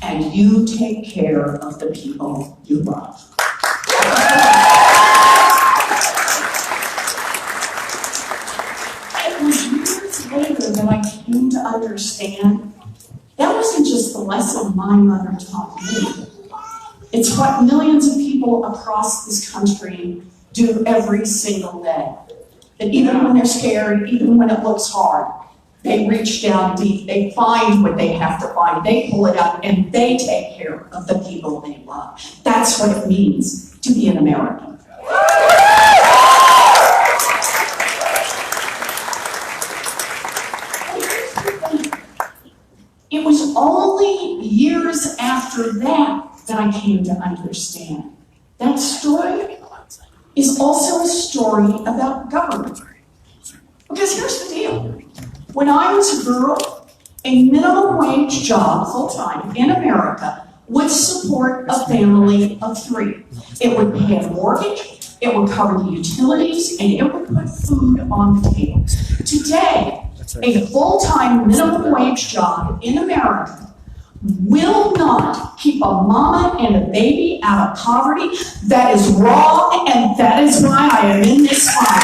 and you take care of the people you love. It was years later that I came to understand that wasn't just the lesson my mother taught me. It's what millions of people across this country do every single day. That even when they're scared, even when it looks hard, they reach down deep, they find what they have to find, they pull it out, and they take care of the people they love. That's what it means to be an American. It was only years after that I came to understand. That story is also a story about government. Because here's the deal. When I was a girl, a minimum wage job, full-time, in America would support a family of 3. It would pay a mortgage, it would cover the utilities, and it would put food on the table. Today, a full-time minimum wage job in America will not keep a mama and a baby out of poverty. That is wrong, and that is why I am in this fight.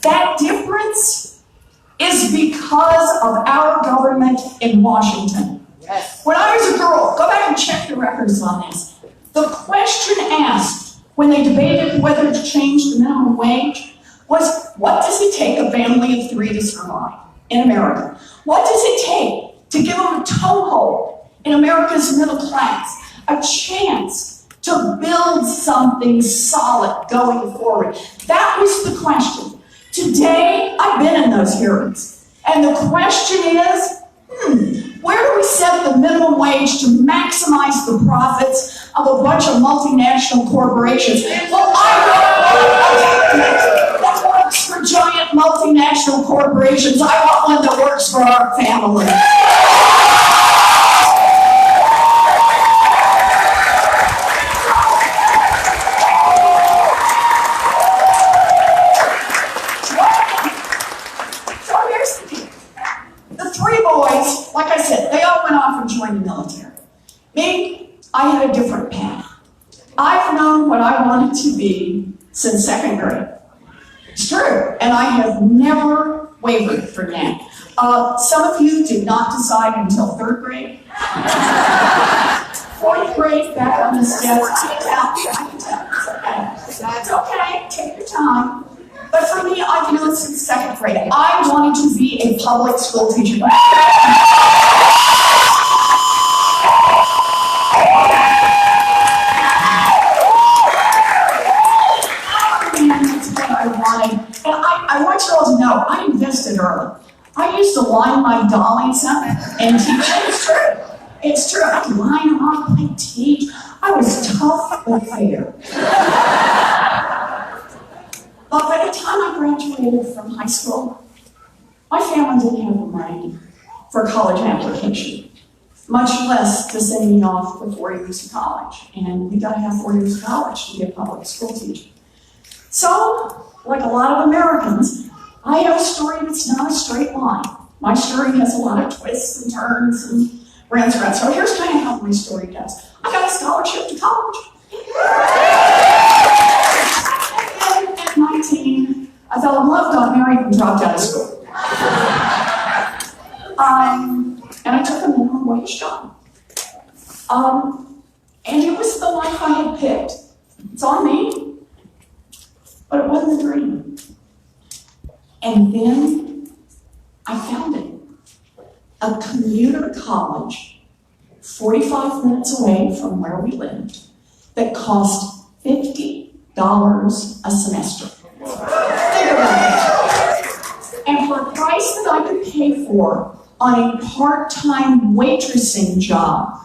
That difference is because of our government in Washington. Yes. When I was a girl, go back and check the records on this. The question asked when they debated whether to change the minimum wage was, what does it take a family of 3 to survive in America? What does it take to give them a toehold in America's middle class, a chance to build something solid going forward? That was the question. Today, I've been in those hearings, and the question is, where do we set the minimum wage to maximize the profits of a bunch of multinational corporations? Well, I want one that works for giant multinational corporations. I want one that works for our family. Like I said, they all went off and joined the military. Me, I had a different path. I've known what I wanted to be since 2nd grade. It's true, and I have never wavered from that. Some of you did not decide until 3rd grade. 4th grade, back on the steps. I can tell. It's okay, take your time. But for me, I've known since 2nd grade. I wanted to be a public school teacher. I want you all to know, I invested early. I used to line my dollies up and teach. It's true. It's true. I'd line them up, I'd teach. I was tough but fair. But by the time I graduated from high school, my family didn't have the money for a college application, much less to send me off for 4 years of college. And you gotta have 4 years of college to be a public school teacher. So, like a lot of Americans, I have a story that's not a straight line. My story has a lot of twists and turns and roundabouts. So here's kind of how my story goes. I got a scholarship to college. And at 19, I fell in love, got married, and dropped out of school. And I took a minimum wage job. And it was the life I had picked. It's on me, but it wasn't a dream. And then I found it. A commuter college 45 minutes away from where we lived that cost $50 a semester. Think about it. And for a price that I could pay for on a part-time waitressing job,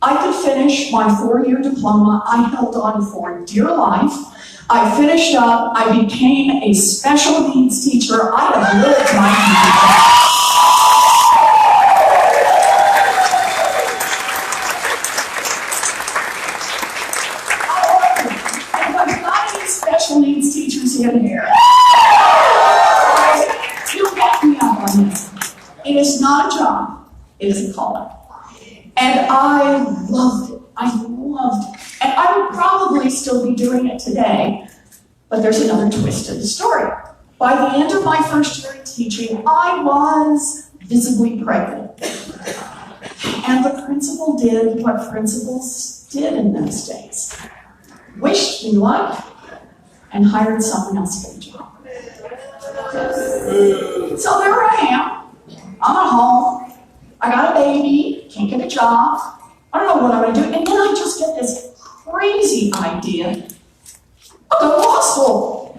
I could finish my 4-year diploma I held on for dear life. I finished up, I became a special needs teacher. I have lived my life. teachers in here. You back me up on this. It is not a job. It is a calling. And I loved it. I loved it. And I would probably still be doing it today, but there's another twist in the story. By the end of my first year in teaching, I was visibly pregnant. And the principal did what principals did in those days. Wished me luck and hired someone else for the job. So there I am. I'm at home. I got a baby, can't get a job. I don't know what I'm going to do. And then I just get this crazy idea. I'll go to law school.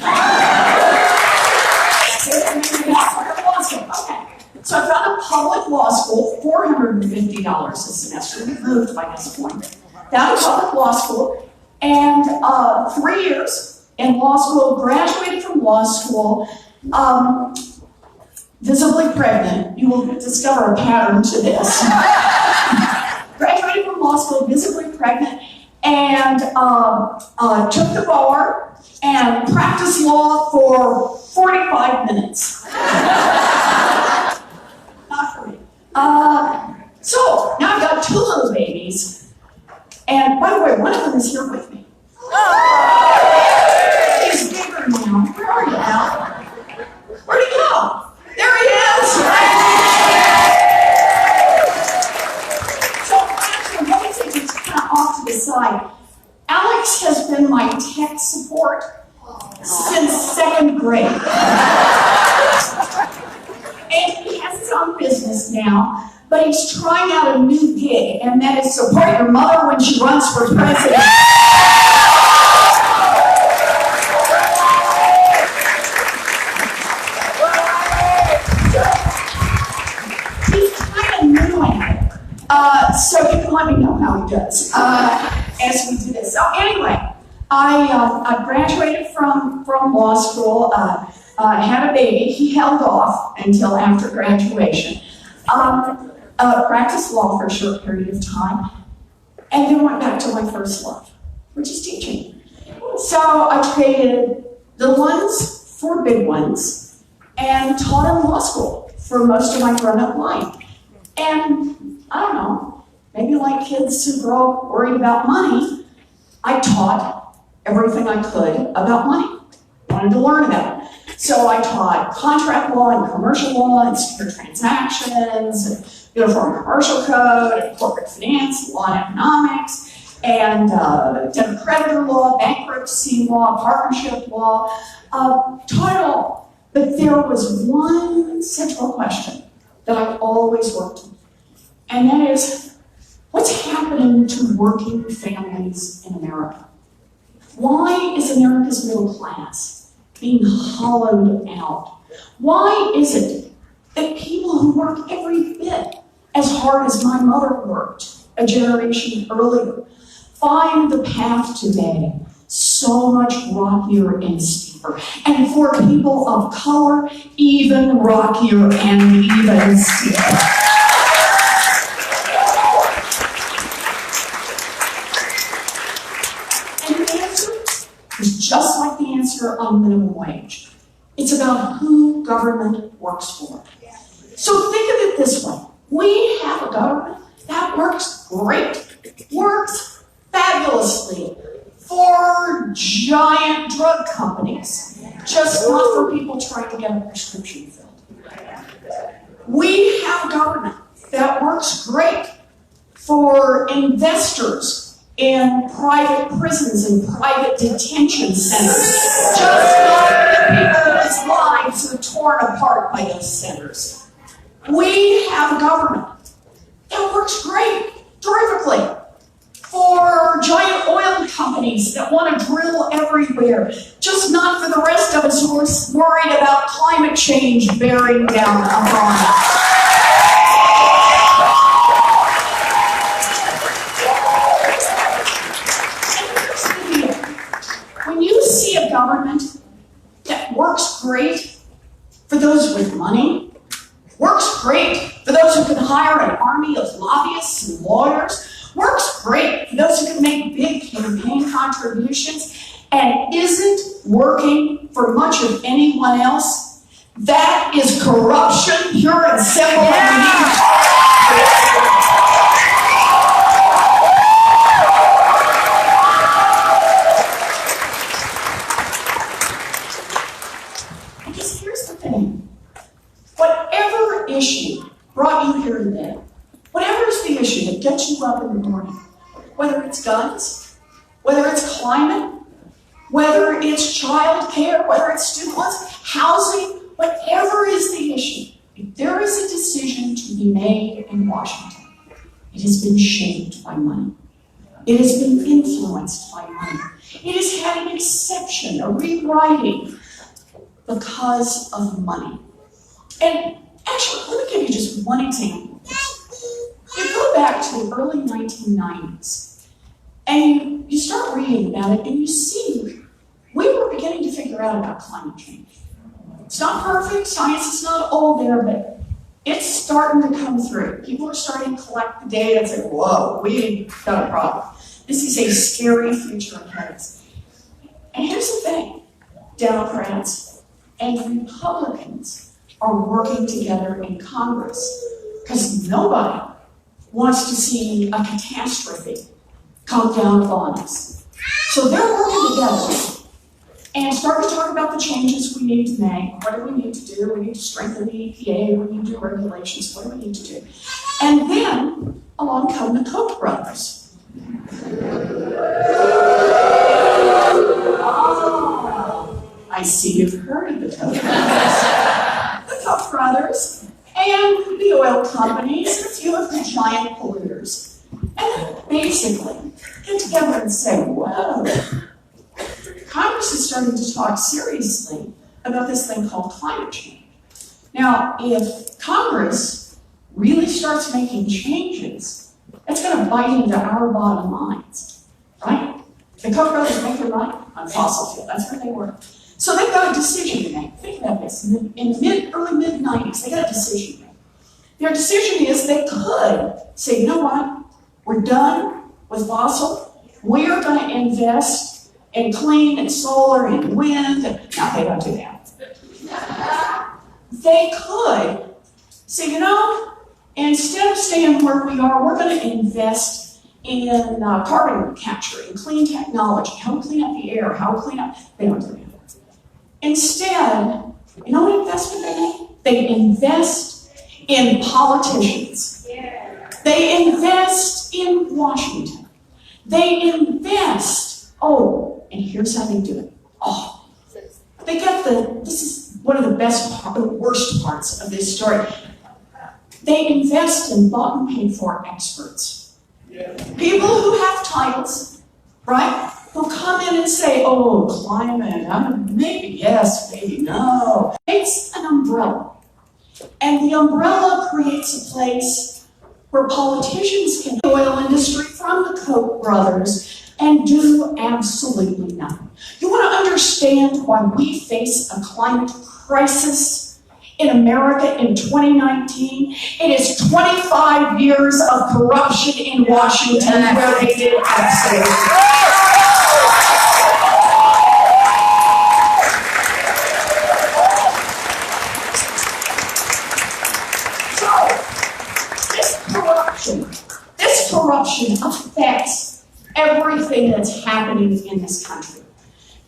Okay. So I found a public law school, $450 a semester. We moved by this point. Found a public law school, and 3 years in law school, graduated from law school, visibly pregnant. You will discover a pattern to this. Graduated from law school, visibly pregnant, and took the bar and practiced law for 45 minutes. Not for me. So now I've got 2 little babies, and by the way, one of them is here with me. He's bigger now. Where are you, Al? Where'd he go? There he is! So actually, let me take this kind of off to the side. Alex has been my tech support since 2nd grade. And he has his own business now, but he's trying out a new gig, and that is support your mother when she runs for president. So you can let me know how he does as we do this. So anyway, I graduated from law school, had a baby. He held off until after graduation. Practiced law for a short period of time, and then went back to my first love, which is teaching. So I traded little ones for big ones and taught in law school for most of my grown-up life. And I don't know, maybe like kids who grow up worried about money, I taught everything I could about money. Wanted to learn about it. So I taught contract law and commercial law and secure transactions, and uniform commercial code, and corporate finance, law and economics, and debtor creditor law, bankruptcy law, partnership law. Taught it all. But there was one central question that I always worked on. And that is, what's happening to working families in America? Why is America's middle class being hollowed out? Why is it that people who work every bit as hard as my mother worked a generation earlier find the path today so much rockier and steeper? And for people of color, even rockier and even steeper. Is just like the answer on minimum wage. It's about who government works for. So think of it this way. We have a government that works great, works fabulously for giant drug companies, just not for people trying to get a prescription filled. We have a government that works great for investors in private prisons and private detention centers, just like the people whose lives are torn apart by those centers. We have a government that works great, terrifically, for giant oil companies that want to drill everywhere, just not for the rest of us who are worried about climate change bearing down upon us. When you see a government that works great for those with money, works great for those who can hire an army of lobbyists and lawyers, works great for those who can make big campaign contributions, and isn't working for much of anyone else, that is corruption, pure and simple. Because here's the thing. Whatever issue brought you here today, whatever is the issue that gets you up in the morning, whether it's guns, whether it's climate, whether it's child care, whether it's student loans, housing, whatever is the issue, if there is a decision to be made in Washington, it has been shaped by money. It has been influenced by money. It has had an exception, a rewriting, because of money. And actually, let me give you just one example. You go back to the early 1990s, and you start reading about it, and you see we were beginning to figure out about climate change. It's not perfect, science is not all there, but it's starting to come through. People are starting to collect the data and say, whoa, we've got a problem. This is a scary future ahead of us. And here's the thing, Democrats and Republicans are working together in Congress because nobody wants to see a catastrophe come down upon us. So they're working together and start to talk about the changes we need to make. What do we need to do? We need to strengthen the EPA. We need to do regulations. What do we need to do? And then along come the Koch brothers. Oh, I see you've heard of the Koch brothers. The Koch brothers and the oil companies, a few of the giant polluters. And basically get together and say, whoa, Congress is starting to talk seriously about this thing called climate change. Now, if Congress really starts making changes, that's going to bite into our bottom lines, right? The Koch brothers make their money on fossil fuel. That's where they work. So they've got a decision to make. Think about this. In the early mid-90s, they got a decision to make. Their decision is they could say, you know what? We're done with fossil. We're going to invest in clean and solar and wind. No, they don't do that. They could say, you know, instead of staying where we are, we're going to invest in carbon capture and clean technology. How to clean up the air, how to clean up. They don't do that. Instead, you know what investment they make? They invest in politicians. They invest in Washington. They invest, and here's how they do it. They got this is one of the worst parts of this story. They invest in bought and paid for experts. People who have titles, right? Who come in and say, climate, maybe yes, maybe no. It's an umbrella. And the umbrella creates a place where politicians can the oil industry from the Koch brothers and do absolutely nothing. You want to understand why we face a climate crisis in America in 2019? It is 25 years of corruption in Washington where they did absolutely nothing. This corruption affects everything that's happening in this country.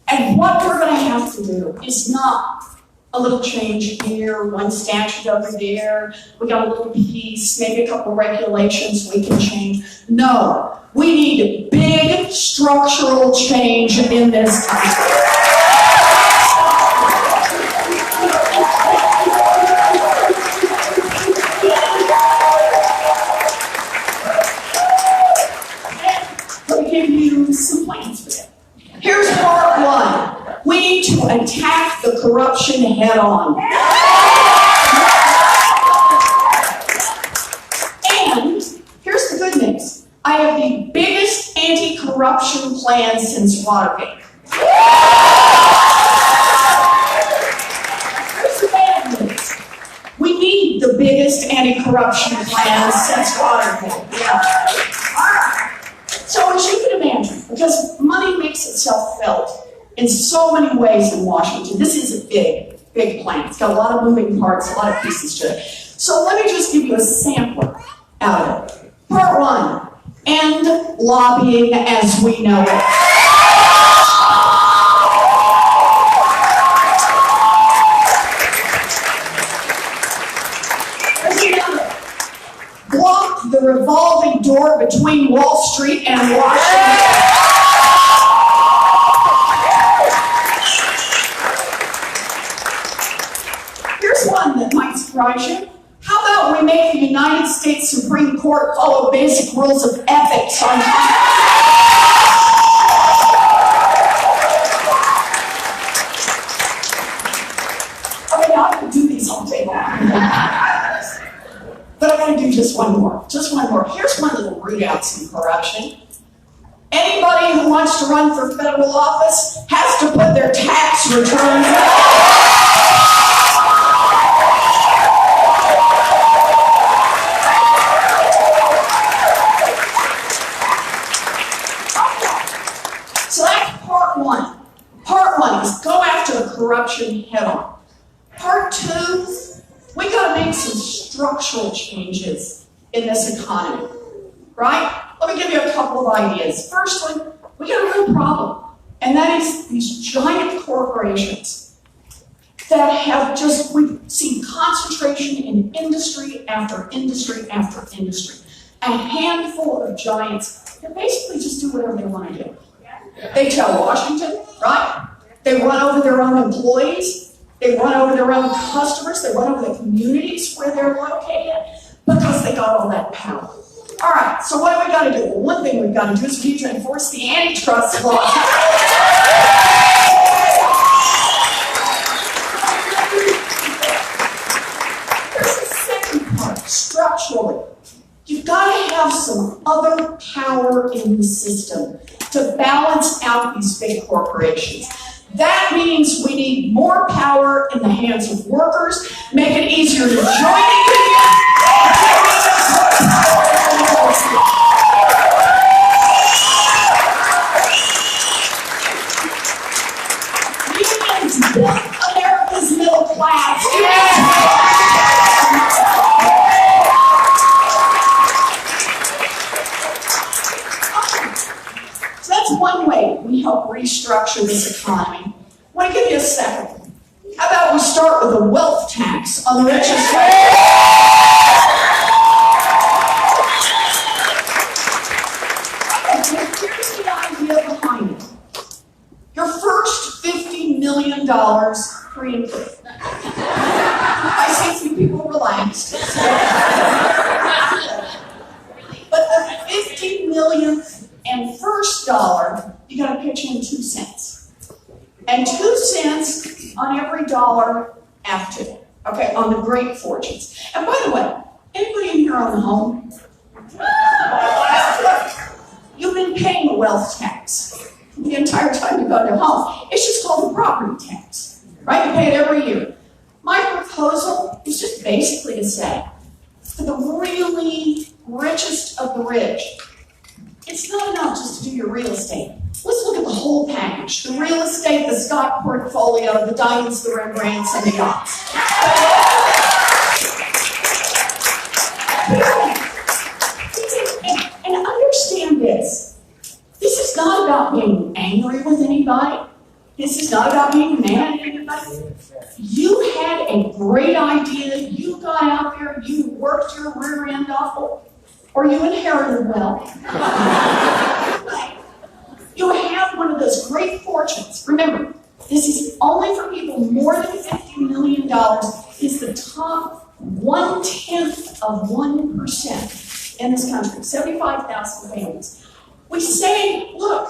And what we're going to have to do is not a little change here, one statute over there, we got a little piece, maybe a couple regulations we can change. No, we need big structural change in this country. Some plans for that. Here's part one. We need to attack the corruption head on. And here's the good news. I have the biggest anti-corruption plan since Watergate. Here's the bad news. We need the biggest anti-corruption plan since Watergate. Yeah. All right. So as you can imagine, because money makes itself felt in so many ways in Washington. This is a big, big plan. It's got a lot of moving parts, a lot of pieces to it. So let me just give you a sampler out of it. Part one, end lobbying as we know it. Block the revolving door between Wall Street and Washington. Here's one that might surprise you. How about we make the United States Supreme Court follow basic rules of ethics on Okay, I could do these all day long. But I'm going to do just one more. Just one more. Here's one little root out some corruption. Anybody who wants to run for federal office has to put their tax returns So that's part one. Part one is go after the corruption head on. Part two, we got to make some structural changes in this economy, right? Let me give you a couple of ideas. Firstly, we got a real problem, and that is these giant corporations that have just, we've seen concentration in industry after industry after industry. A handful of giants that basically just do whatever they want to do. They tell Washington, right? They run over their own employees. They run over their own customers. They run over the communities where they're located because they got all that power. All right, so what do we got to do? Well, one thing we've got to do is we need to enforce the antitrust law. Here's the second part, structurally. You've got to have some other power in the system to balance out these big corporations. That means we need more power in the hands of workers, make it easier to join a union. Unions built America's middle class. So that's one way we help restructure this economy. I want to give you a second. How about we start with a wealth tax on the richest Here's the idea behind it. Your first $50 million free and clear. I see a few people relaxed. But the 50 millionth and first dollar, you got to pitch in 2 cents. And 2 cents on every dollar after, okay, on the great fortunes. And by the way, anybody in here own a home? You've been paying a wealth tax the entire time you've owned a home. It's just called a property tax, right? You pay it every year. My proposal is just basically to say, for the really richest of the rich, it's not enough just to do your real estate. Let's look at the whole package. The real estate, the stock portfolio, the diamonds, the Rembrandts, and the yachts. And understand this. This is not about being angry with anybody. This is not about being mad at anybody. You had a great idea. You got out there. You worked your rear end off. Or you inherited wealth. You have one of those great fortunes. Remember, this is only for people more than $50 million. It's the top 1/10 of 1% in this country, 75,000 families. We say, look,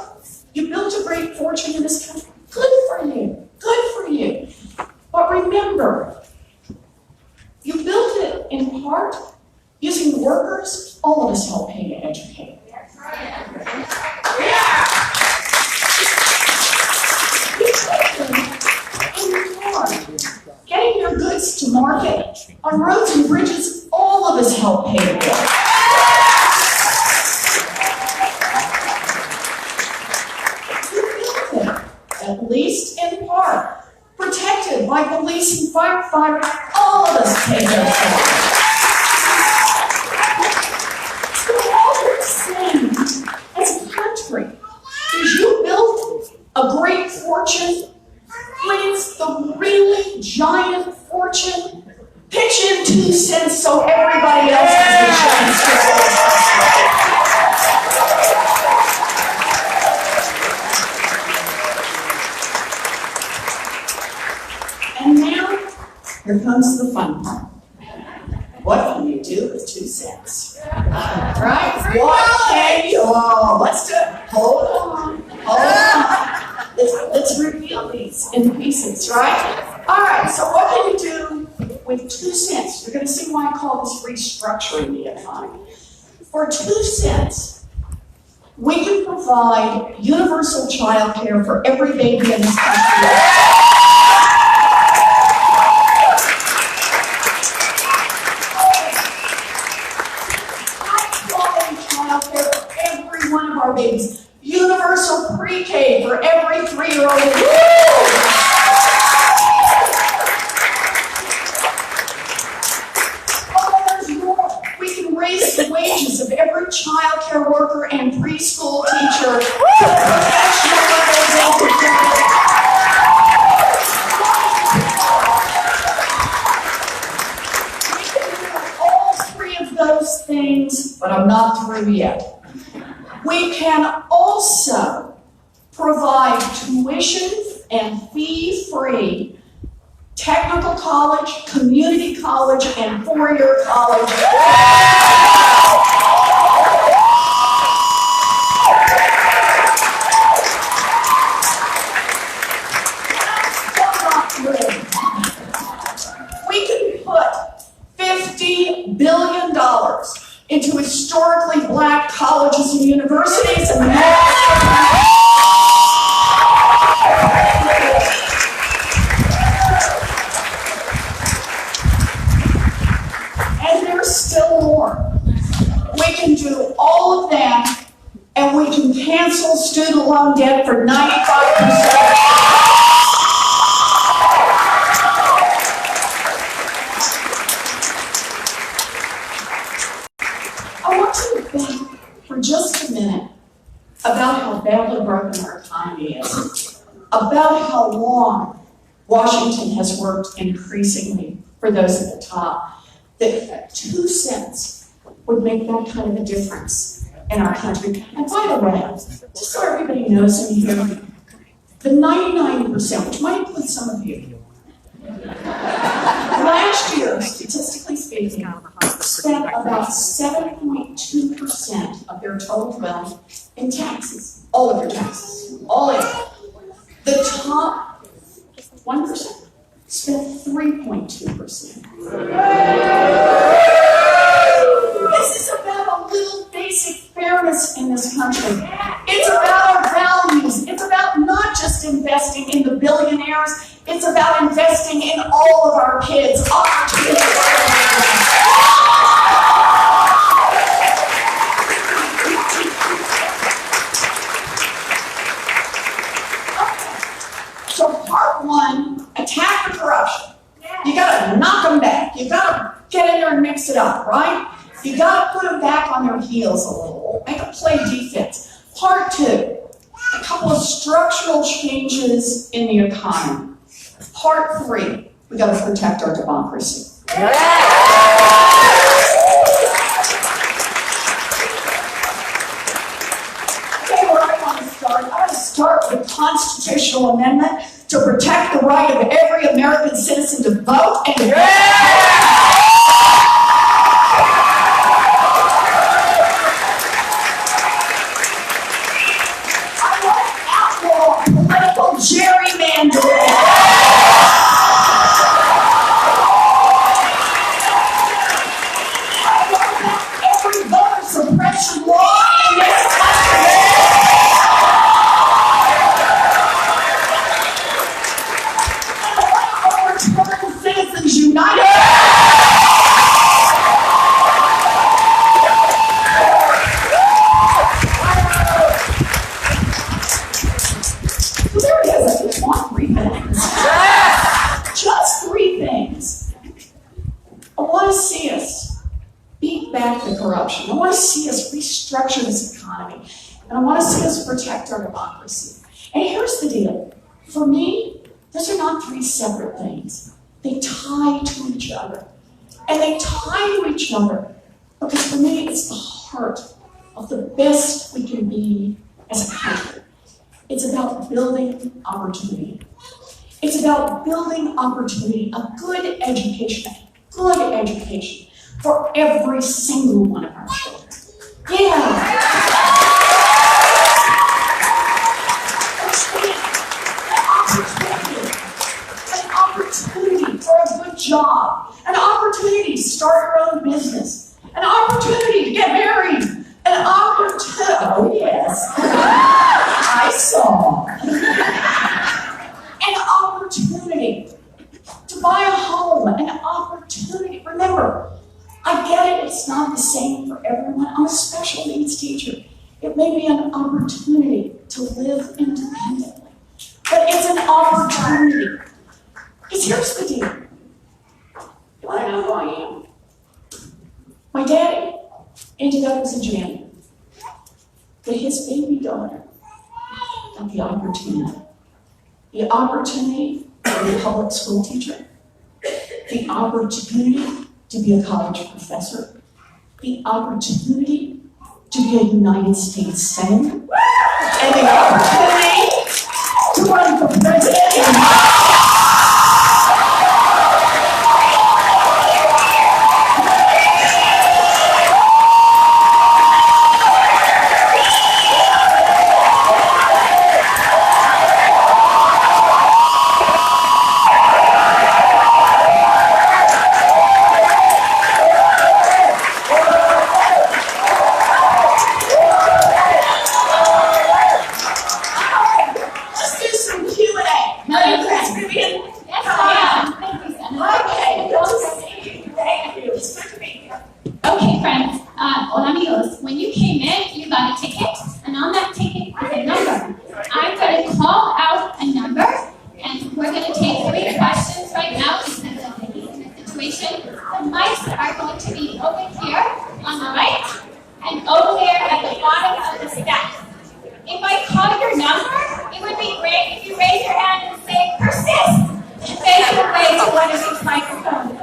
you built a great fortune in this country. Good for you. Good for you. But remember, you built it in part using the workers. All of us help pay to educate. That's right. Yeah. Getting your goods to market on roads and bridges, all of us help pay the bill. at least in part, protected by police and firefighters. All of us pay those taxes. So all we're saying as a country is you built a great fortune. When it's the really giant fortune, pitch in 2 cents so everybody else has a chance to. And now, here comes the fun part. What can you do with 2 cents? Right? What can you? Oh, let's do it. Hold on. Hold on. Let's reveal these in pieces, right? All right, so what can you do with 2 cents? You're going to see why I call this restructuring the economy. For 2 cents, we can provide universal child care for every baby in this country. High-quality child care for every one of our babies. Universal pre-K for every 3-year-old. Oh, there's more. We can raise the wages of every child care worker and preschool teacher to professional levels altogether. We can do all 3 of those things, but I'm not through yet. We can also provide tuition and fee-free technical college, community college, and 4-year college. We can put $50 billion into historically black colleges and universities and there's still more. We can do all of that, and we can cancel student loan debt for 95%. For just a minute about how badly broken our economy is, about how long Washington has worked increasingly for those at the top, that 2 cents would make that kind of a difference in our country. And by the way, just so everybody knows in here, the 99%, which might include some of you, last year, statistically speaking, spent about 7.2% of their total wealth in taxes. All of your taxes. All of it. The top 1% spent 3.2%. This is about a little basic fairness in this country. It's about our values. It's about not just investing in the billionaires. It's about investing in all of our kids. Our kids. So part 1, attack the corruption. You gotta knock them back. You gotta get in there and mix it up, right? You gotta put them back on their heels a little. Make them play defense. Part 2, a couple of structural changes in the economy. Part 3, we gotta protect our democracy. Okay, where I want to start, I want to start with a constitutional amendment to protect the right of every American citizen to vote and to political gerrymandering. I want every voter suppression law in this country. I want Overturned Citizens United. And I want to see us protect our democracy. And here's the deal. For me, those are not three separate things. They tie to each other. And they tie to each other because for me, it's the heart of the best we can be as a country. It's about building opportunity. It's about building opportunity, a good education for every single one of our children. Yeah. An opportunity for a good job, an opportunity to start your own business, an opportunity to get married, an opportunity, oh yes, I saw, an opportunity to buy a home, an opportunity. Remember, I get it, it's not the same for everyone. I'm a special needs teacher. It may be an opportunity to live independently, but it's an opportunity. Because here's the deal. You want to know who I am? My daddy ended up as a janitor, but his baby daughter got the opportunity. The opportunity to be a public school teacher, the opportunity to be a college professor, the opportunity to be a United States Senator, and the opportunity to run for president. Okay, friends, hola amigos. When you came in, you got a ticket, and on that ticket is a number. I'm going to call out a number, and we're going to take 3 questions right now because of the heat and the situation. The mics are going to be over here on the right, and over there at the bottom of the stack. If I call your number, it would be great if you raise your hand and say, persist, and fade away to one of these microphones.